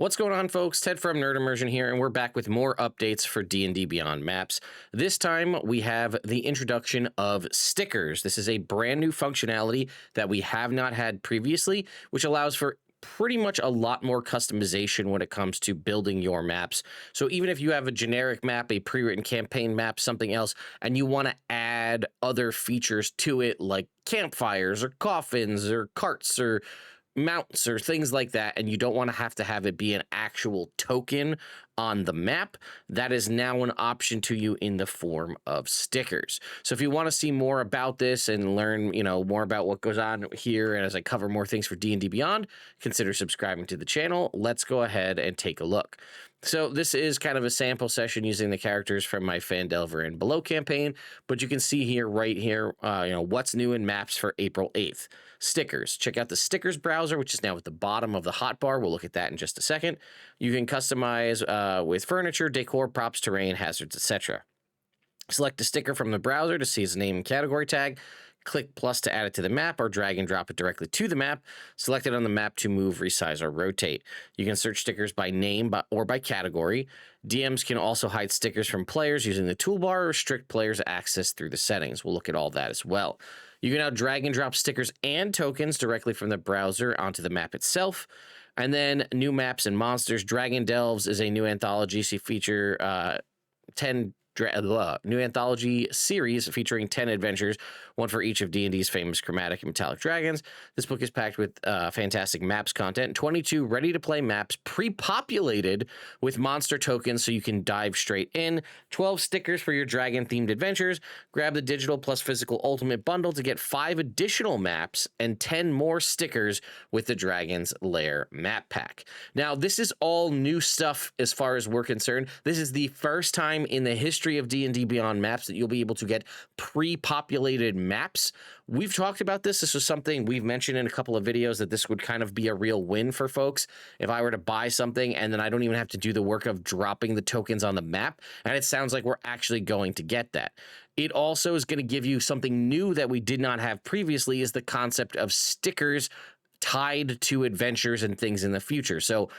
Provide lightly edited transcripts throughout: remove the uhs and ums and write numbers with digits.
What's going on, folks? Ted from Immersion here, and we're back with more updates for D&D Beyond maps. This time, we have the introduction of stickers. This is a brand new functionality that we have not had previously, which allows for pretty much a lot more customization when it comes to building your maps. So even if you have a generic map, a pre-written campaign map, something else, and you want to add other features to it, like campfires or coffins or carts or mounts or things like that, and you don't want to have it be an actual token on the map, that is now an option to you in the form of stickers. So if you want to see more about this and learn, more about what goes on here, and as I cover more things for D&D Beyond, consider subscribing to the channel. Let's go ahead and take a look. So this is kind of a sample session using the characters from my Fandelver and Below campaign, but you can see here, right here, what's new in maps for April 8th. Stickers. Check out the stickers browser, which is now at the bottom of the hotbar. We'll look at that in just a second. You can customize with furniture, decor, props, terrain, hazards, etc. Select a sticker from the browser to see its name and category tag. Click plus to add it to the map, or drag and drop it directly to the map. Select it on the map to move, resize, or rotate. You can search stickers by name or by category. DMs can also hide stickers from players using the toolbar or restrict players' access through the settings. We'll look at all that as well. You can now drag and drop stickers and tokens directly from the browser onto the map itself. And then new maps and monsters. Dragon Delves is a new anthology feature 10 new anthology series featuring 10 adventures, one for each of D&D's famous chromatic and metallic dragons. This book is packed with fantastic maps content, 22 ready-to-play maps pre-populated with monster tokens so you can dive straight in, 12 stickers for your dragon-themed adventures. Grab the digital plus physical ultimate bundle to get 5 additional maps and 10 more stickers with the Dragon's Lair map pack. Now, this is all new stuff as far as we're concerned. This is the first time in the history of D&D Beyond maps that you'll be able to get pre-populated maps. We've talked about this. This was something we've mentioned in a couple of videos, that this would kind of be a real win for folks if I were to buy something and then I don't even have to do the work of dropping the tokens on the map. And it sounds like we're actually going to get that. It also is going to give you something new that we did not have previously, is the concept of stickers tied to adventures and things in the future. So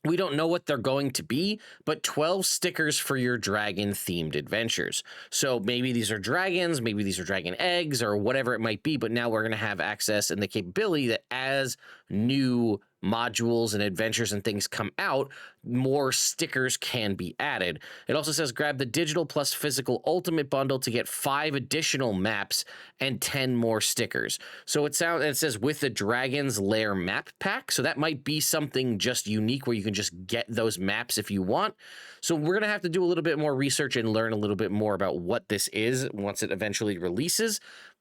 we don't know what they're going to be, but 12 stickers for your dragon-themed adventures. So maybe these are dragons, maybe these are dragon eggs, or whatever it might be, but now we're going to have access and the capability that as new modules and adventures and things come out, more stickers can be added. It also says grab the digital plus physical ultimate bundle to get 5 additional maps and 10 more stickers. So it says with the Dragon's Lair map pack. So that might be something just unique where you can just get those maps if you want. So we're going to have to do a little bit more research and learn a little bit more about what this is once it eventually releases.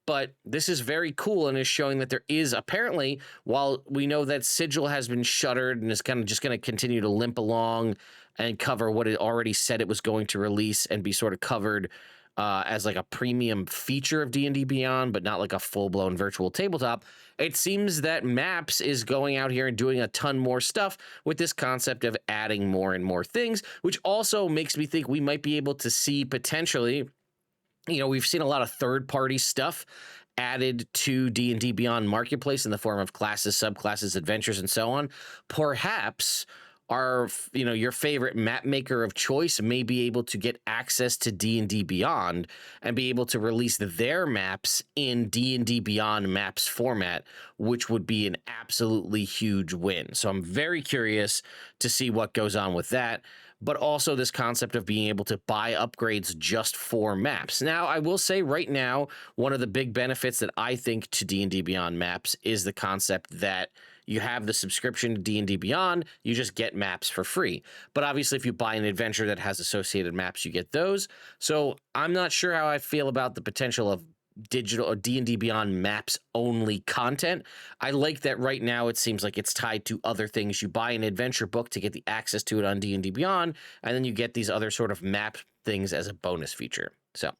But this is very cool and is showing that there is apparently, while we know that Sigil has been shuttered and is kind of just going to continue to limp along and cover what it already said it was going to release and be sort of covered as like a premium feature of D&D Beyond, but not like a full-blown virtual tabletop, it seems that Maps is going out here and doing a ton more stuff with this concept of adding more and more things, which also makes me think we might be able to see potentially, we've seen a lot of third-party stuff added to D&D Beyond Marketplace in the form of classes, subclasses, adventures, and so on. Perhaps your favorite map maker of choice may be able to get access to D&D Beyond and be able to release their maps in D&D Beyond maps format, which would be an absolutely huge win. So I'm very curious to see what goes on with that. But also this concept of being able to buy upgrades just for maps. Now, I will say right now, one of the big benefits that I think to D&D Beyond maps is the concept that you have the subscription to D&D Beyond, you just get maps for free. But obviously, if you buy an adventure that has associated maps, you get those. So I'm not sure how I feel about the potential of digital or D&D Beyond maps only content. I like that right now it seems like it's tied to other things. You buy an adventure book to get the access to it on D&D Beyond, and then you get these other sort of map things as a bonus feature. So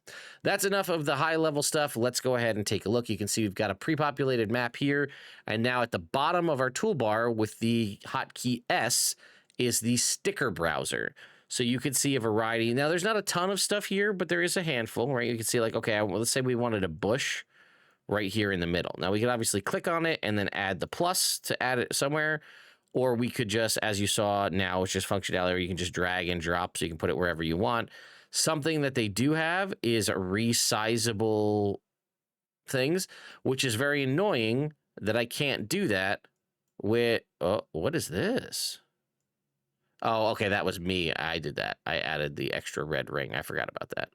that's enough of the high level stuff. Let's go ahead and take a look. You can see we've got a pre-populated map here, and now at the bottom of our toolbar with the hotkey S is the sticker browser. So you can see a variety. Now, there's not a ton of stuff here, but there is a handful, right? You can see like, okay, let's say we wanted a bush right here in the middle. Now, we can obviously click on it and then add the plus to add it somewhere, or we could just, as you saw now, it's just functionality where you can just drag and drop so you can put it wherever you want. Something that they do have is resizable things, which is very annoying that I can't do that with, oh, what is this? Oh, okay, that was me. I did that. I added the extra red ring. I forgot about that.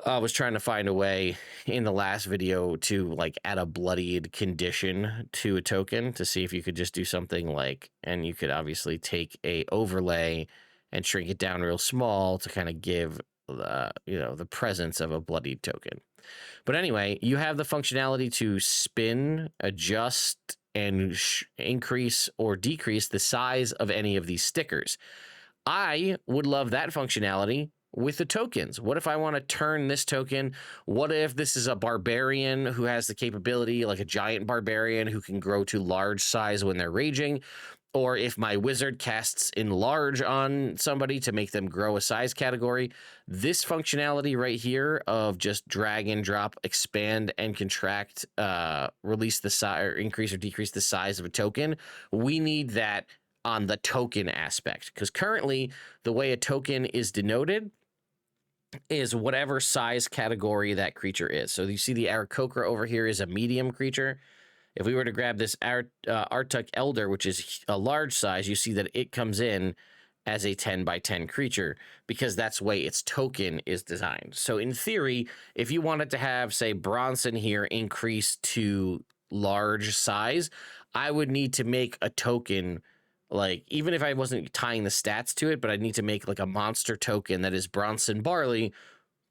I was trying to find a way in the last video to like add a bloodied condition to a token to see if you could just do something like, and you could obviously take a overlay and shrink it down real small to kind of give the presence of a bloodied token. But anyway, you have the functionality to spin, adjust, and increase or decrease the size of any of these stickers. I would love that functionality with the tokens. What if I want to turn this token? What if this is a barbarian who has the capability, like a giant barbarian who can grow to large size when they're raging? Or if my wizard casts enlarge on somebody to make them grow a size category, this functionality right here of just drag and drop, expand and contract, release the size or increase or decrease the size of a token, we need that on the token aspect, because currently the way a token is denoted is whatever size category that creature is. So you see the Aarakocra over here is a medium creature. If we were to grab this Artuk Elder, which is a large size, you see that it comes in as a 10 by 10 creature because that's the way its token is designed. So in theory, if you wanted to have, say, Bronson here increase to large size, I would need to make a token, like, even if I wasn't tying the stats to it, but I'd need to make like a monster token that is Bronson Barley,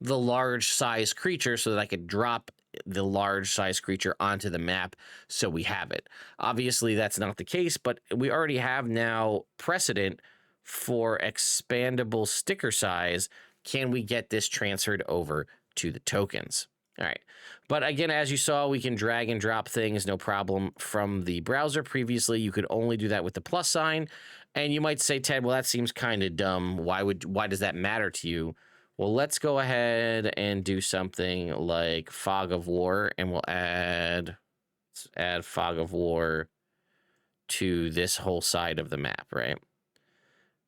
the large size creature, so that I could drop the large size creature onto the map so we have it. Obviously, that's not the case, but we already have now precedent for expandable sticker size. Can we get this transferred over to the tokens? All right. But again, as you saw, we can drag and drop things, no problem, from the browser. Previously, you could only do that with the plus sign. And you might say, Ted, well, that seems kind of dumb. Why does that matter to you? Well, let's go ahead and do something like Fog of War, and let's add Fog of War to this whole side of the map, right?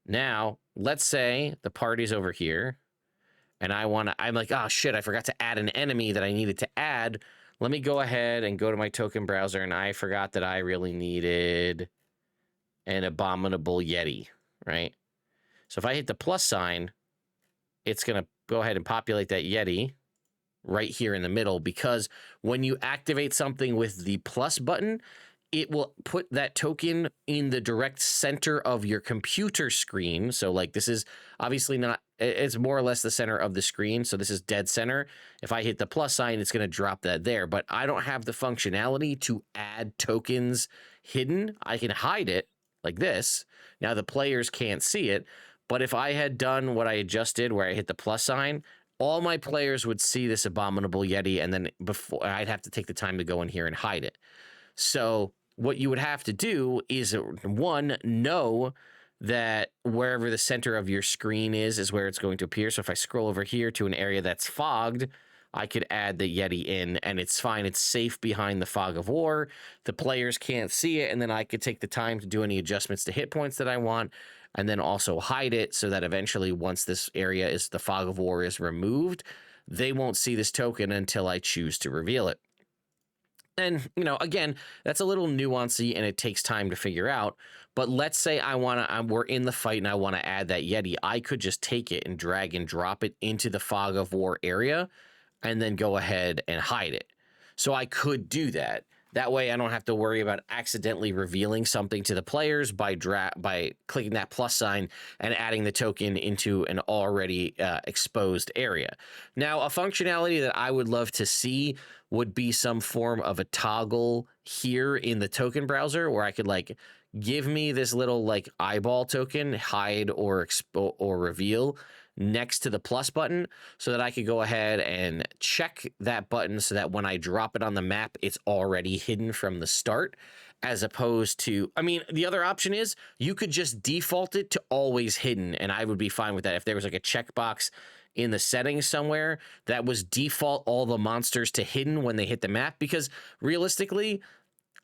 Now, let's say the party's over here, and I'm like, oh shit, I forgot to add an enemy that I needed to add. Let me go ahead and go to my token browser, and I forgot that I really needed an abominable Yeti, right? So if I hit the plus sign, it's going to go ahead and populate that Yeti right here in the middle, because when you activate something with the plus button, it will put that token in the direct center of your computer screen. So like this is obviously not, it's more or less the center of the screen. So this is dead center. If I hit the plus sign, it's going to drop that there, but I don't have the functionality to add tokens hidden. I can hide it like this. Now the players can't see it, but if I had done what I just did where I hit the plus sign, all my players would see this abominable Yeti, and then before I'd have to take the time to go in here and hide it. So what you would have to do is, one, know that wherever the center of your screen is where it's going to appear. So if I scroll over here to an area that's fogged, I could add the Yeti in, and it's fine. It's safe behind the Fog of War. The players can't see it, and then I could take the time to do any adjustments to hit points that I want, and then also hide it so that eventually once this area is the Fog of War is removed, they won't see this token until I choose to reveal it. And, again, that's a little nuancy and it takes time to figure out. But let's say we're in the fight and I want to add that Yeti. I could just take it and drag and drop it into the Fog of War area and then go ahead and hide it. So I could do that. That way I don't have to worry about accidentally revealing something to the players by clicking that plus sign and adding the token into an already exposed area. Now, a functionality that I would love to see would be some form of a toggle here in the token browser where I could give me this little eyeball token, hide or reveal next to the plus button, so that I could go ahead and check that button so that when I drop it on the map, it's already hidden from the start, as opposed to, the other option is you could just default it to always hidden, and I would be fine with that. If there was a checkbox in the settings somewhere that was default all the monsters to hidden when they hit the map, because realistically,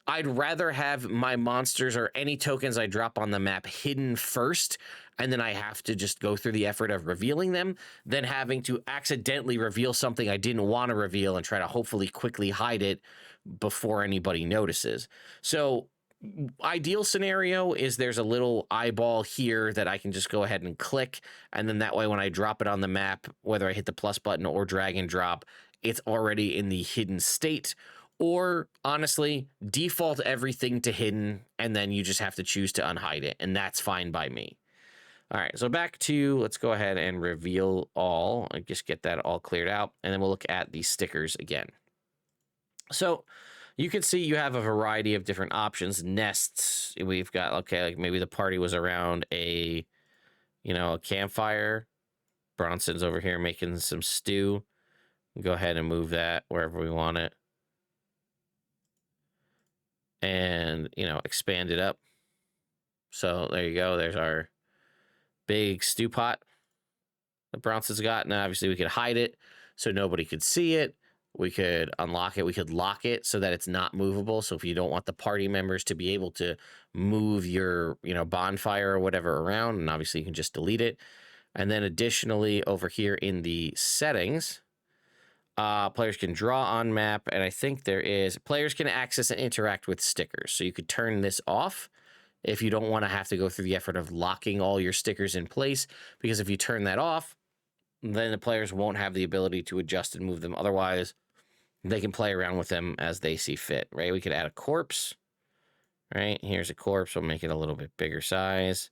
I'd rather have my monsters or any tokens I drop on the map hidden first, and then I have to just go through the effort of revealing them, than having to accidentally reveal something I didn't want to reveal and try to hopefully quickly hide it before anybody notices. So, ideal scenario is there's a little eyeball here that I can just go ahead and click, and then that way when I drop it on the map, whether I hit the plus button or drag and drop, it's already in the hidden state. Or honestly, default everything to hidden, and then you just have to choose to unhide it, and that's fine by me. All right, so back to, let's go ahead and reveal all, and just get that all cleared out, and then we'll look at the stickers again. So you can see you have a variety of different options. Nests, we've got, okay, like maybe the party was around a, a campfire. Bronson's over here making some stew. Go ahead and move that wherever we want it. And, expand it up. So there you go. There's our big stew pot that Bronson's got. Now, obviously, we could hide it so nobody could see it. We could unlock it. We could lock it so that it's not movable. So if you don't want the party members to be able to move your, bonfire or whatever around, and obviously you can just delete it. And then additionally, over here in the settings, players can draw on map, and I think players can access and interact with stickers. So you could turn this off if you don't want to have to go through the effort of locking all your stickers in place, because if you turn that off, then the players won't have the ability to adjust and move them. Otherwise, they can play around with them as they see fit, right? We could add a corpse, right? Here's a corpse. We'll make it a little bit bigger size.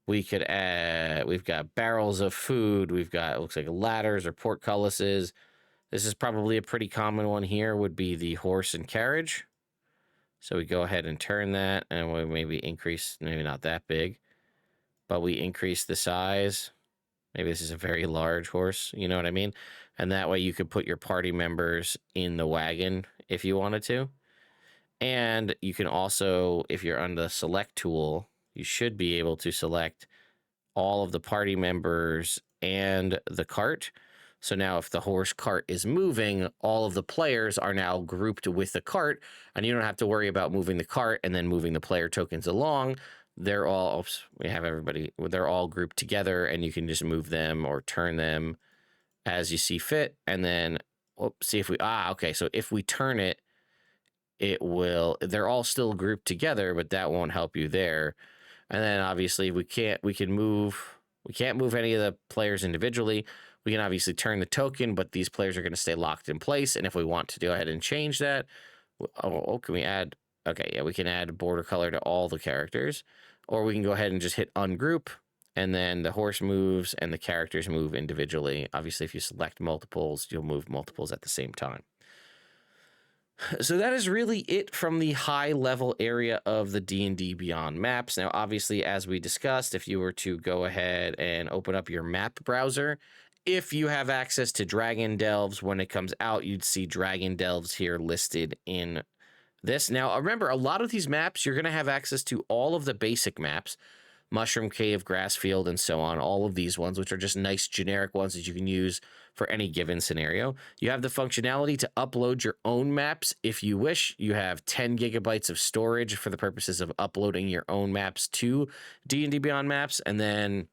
We could add, we've got barrels of food. We've got, it looks like ladders or portcullises. This is probably a pretty common one here, would be the horse and carriage. So we go ahead and turn that, and we maybe increase, maybe not that big, but we increase the size. Maybe this is a very large horse, you know what I mean? And that way you could put your party members in the wagon if you wanted to. And you can also, if you're on the select tool, you should be able to select all of the party members and the cart. So now if the horse cart is moving, all of the players are now grouped with the cart, and you don't have to worry about moving the cart and then moving the player tokens along. They're all, oops, we have everybody, they're all grouped together, and you can just move them or turn them as you see fit. And then, see if we, okay, so if we turn it, they're all still grouped together, but that won't help you there. And then obviously we can't move any of the players individually. We can obviously turn the token, but these players are going to stay locked in place. And if we want to go ahead and change that, can we add, okay, yeah, we can add border color to all the characters, or we can go ahead and just hit ungroup, and then the horse moves and the characters move individually. Obviously, if you select multiples, you'll move multiples at the same time. So that is really it from the high level area of the D&D Beyond maps. Now, obviously, as we discussed, if you were to go ahead and open up your map browser, if you have access to Dragon Delves, when it comes out, you'd see Dragon Delves here listed in this. Now, remember, a lot of these maps, you're going to have access to all of the basic maps, Mushroom Cave, Grassfield, and so on, all of these ones, which are just nice generic ones that you can use for any given scenario. You have the functionality to upload your own maps if you wish. You have 10 gigabytes of storage for the purposes of uploading your own maps to D&D Beyond Maps. And then,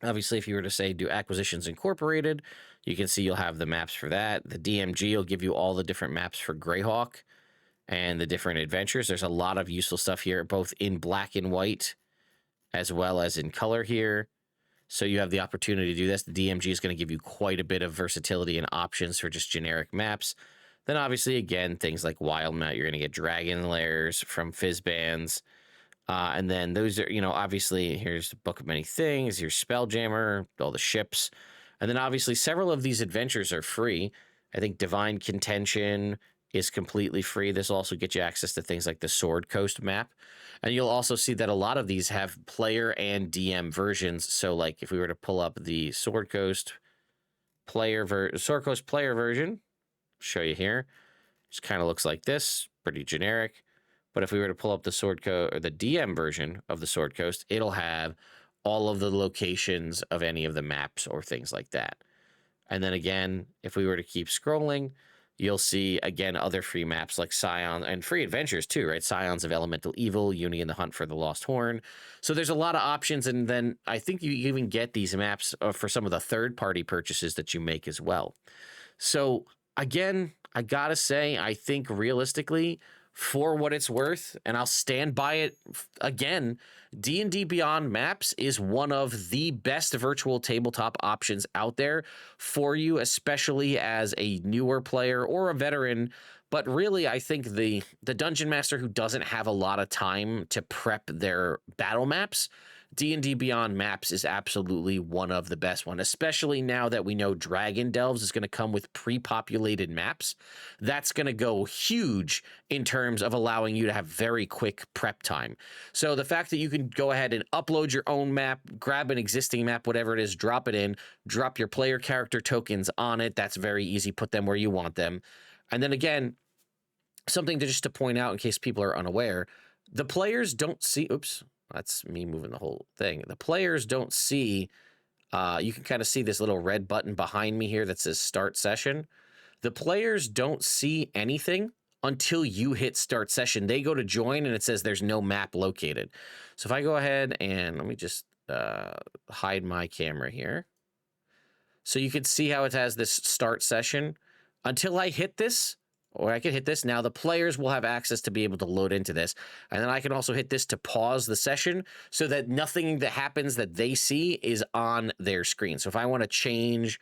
obviously, if you were to say do Acquisitions Incorporated, you can see you'll have the maps for that. The DMG will give you all the different maps for Greyhawk and the different adventures. There's a lot of useful stuff here, both in black and white, as well as in color here. So you have the opportunity to do this. The DMG is going to give you quite a bit of versatility and options for just generic maps. Then obviously, again, things like Wild Map, you're going to get Dragon Lairs from Fizzbands. And then those are, obviously, here's the Book of Many Things, here's Spelljammer, all the ships. And then obviously several of these adventures are free. I think Divine Contention is completely free. This will also get you access to things like the Sword Coast map. And you'll also see that a lot of these have player and DM versions. So like if we were to pull up the Sword Coast player version, show you here, just kind of looks like this, pretty generic. But if we were to pull up the or the DM version of the Sword Coast, it'll have all of the locations of any of the maps or things like that. And then again, if we were to keep scrolling, You'll see, again, other free maps like Scion and free adventures too, right? Scions of Elemental Evil, Uni and the Hunt for the Lost Horn. So there's a lot of options. And then I think you even get these maps for some of the third-party purchases that you make as well. So again, I gotta say, I think realistically, for what it's worth, and I'll stand by it again, D&D Beyond Maps is one of the best virtual tabletop options out there for you, especially as a newer player or a veteran. But really, I think the dungeon master who doesn't have a lot of time to prep their battle maps, D&D Beyond Maps is absolutely one of the best one, especially now that we know Dragon Delves is going to come with pre-populated maps. That's going to go huge in terms of allowing you to have very quick prep time. So the fact that you can go ahead and upload your own map, grab an existing map, whatever it is, drop it in, drop your player character tokens on it. That's very easy. Put them where you want them. And then again, something to just to point out in case people are unaware, the players don't see, oops, that's me moving the whole thing. The players don't see, you can kind of see this little red button behind me here that says start session. The players don't see anything until you hit start session. They go to join and it says there's no map located. So if I go ahead and let me just hide my camera here. So you can see how it has this start session. Until I hit this, or I can hit this now, the players will have access to be able to load into this. And then I can also hit this to pause the session so that nothing that happens that they see is on their screen. So if I want to change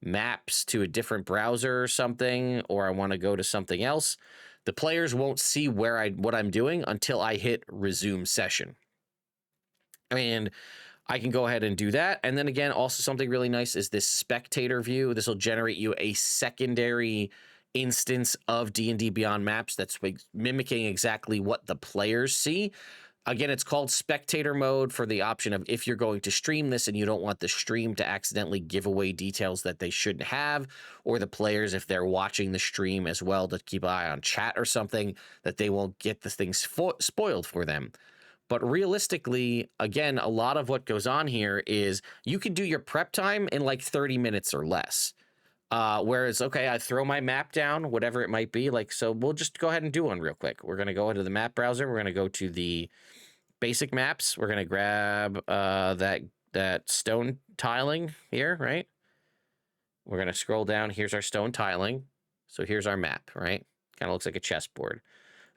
maps to a different browser or something, or I want to go to something else, the players won't see what I'm doing until I hit resume session. And I can go ahead and do that. And then again, also something really nice is this spectator view. This will generate you a secondary instance of D&D Beyond Maps that's mimicking exactly what the players see. Again, it's called spectator mode for the option of if you're going to stream this and you don't want the stream to accidentally give away details that they shouldn't have, or the players, if they're watching the stream as well, to keep an eye on chat or something, that they won't get the things spoiled for them. But realistically, again, a lot of what goes on here is you can do your prep time in like 30 minutes or less. Whereas, okay, I throw my map down, whatever it might be. Like, so we'll just go ahead and do one real quick. We're going to go into the map browser. We're going to go to the basic maps. We're going to grab that stone tiling here, right? We're going to scroll down. Here's our stone tiling. So here's our map, right? Kind of looks like a chessboard.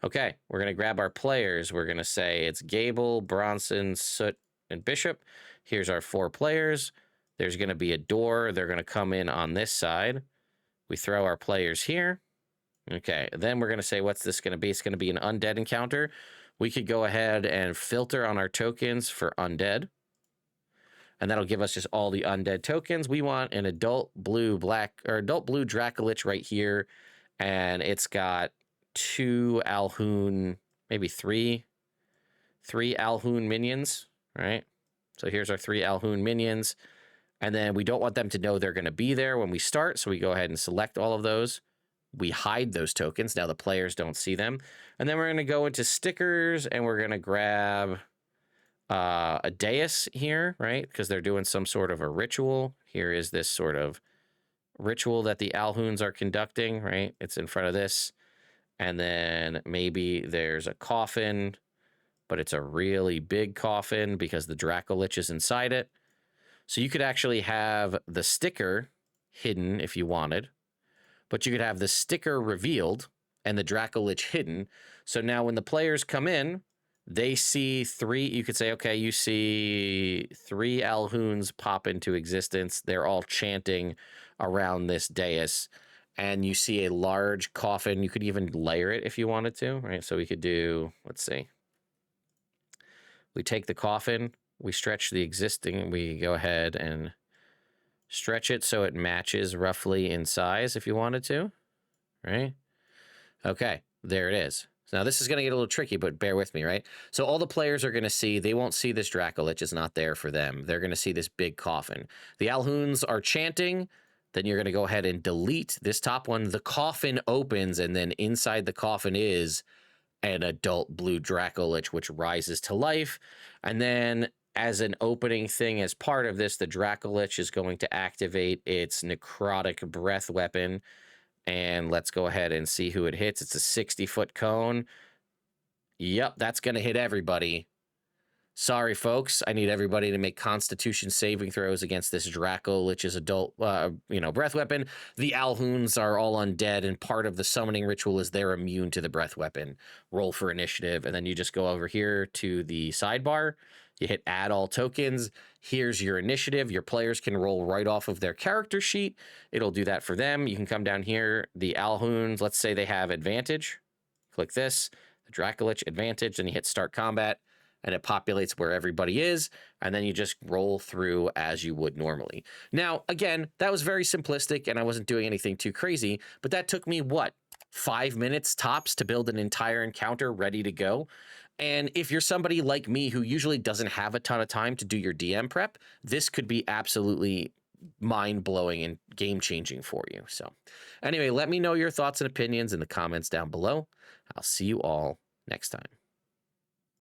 Okay, we're going to grab our players. We're going to say it's Gable, Bronson, Soot, and Bishop. Here's our 4 players. There's going to be a door. They're going to come in on this side. We throw our players here. Okay, then we're going to say, what's this going to be? It's going to be an undead encounter. We could go ahead and filter on our tokens for undead. And that'll give us just all the undead tokens. We want an adult blue Dracolich right here. And it's got 2 Alhoun, maybe 3 Alhoun minions, right? So here's our 3 Alhoun minions. And then we don't want them to know they're going to be there when we start. So we go ahead and select all of those. We hide those tokens. Now the players don't see them. And then we're going to go into stickers and we're going to grab a dais here, right? Because they're doing some sort of a ritual. Here is this sort of ritual that the Alhouns are conducting, right? It's in front of this. And then maybe there's a coffin, but it's a really big coffin because the Dracolich is inside it. So you could actually have the sticker hidden if you wanted, but you could have the sticker revealed and the Dracolich hidden. So now when the players come in, they see 3, you could say, okay, you see 3 Alhouns pop into existence. They're all chanting around this dais. And you see a large coffin. You could even layer it if you wanted to, right? So we could do, let's see. We take the coffin, we stretch the existing, we go ahead and stretch it so it matches roughly in size if you wanted to, right? Okay, there it is. So now this is going to get a little tricky, but bear with me, right? So all the players are going to see, they won't see this Dracolich, is not there for them. They're going to see this big coffin. The Alhouns are chanting. Then you're going to go ahead and delete this top one. The coffin opens, and then inside the coffin is an adult blue Dracolich, which rises to life. And then as an opening thing, as part of this, the Dracolich is going to activate its necrotic breath weapon. And let's go ahead and see who it hits. It's a 60-foot cone. Yep, that's going to hit everybody. Sorry, folks. I need everybody to make Constitution saving throws against this Draco Lich's adult, breath weapon. The Alhoons are all undead, and part of the summoning ritual is they're immune to the breath weapon. Roll for initiative, and then you just go over here to the sidebar. You hit add all tokens. Here's your initiative. Your players can roll right off of their character sheet. It'll do that for them. You can come down here. The Alhoons, let's say they have advantage. Click this, the Dracolich advantage, then you hit start combat, and it populates where everybody is, and then you just roll through as you would normally. Now, again, that was very simplistic, and I wasn't doing anything too crazy, but that took me, 5 minutes tops to build an entire encounter ready to go. And if you're somebody like me who usually doesn't have a ton of time to do your DM prep, this could be absolutely mind-blowing and game-changing for you. So anyway, let me know your thoughts and opinions in the comments down below. I'll see you all next time.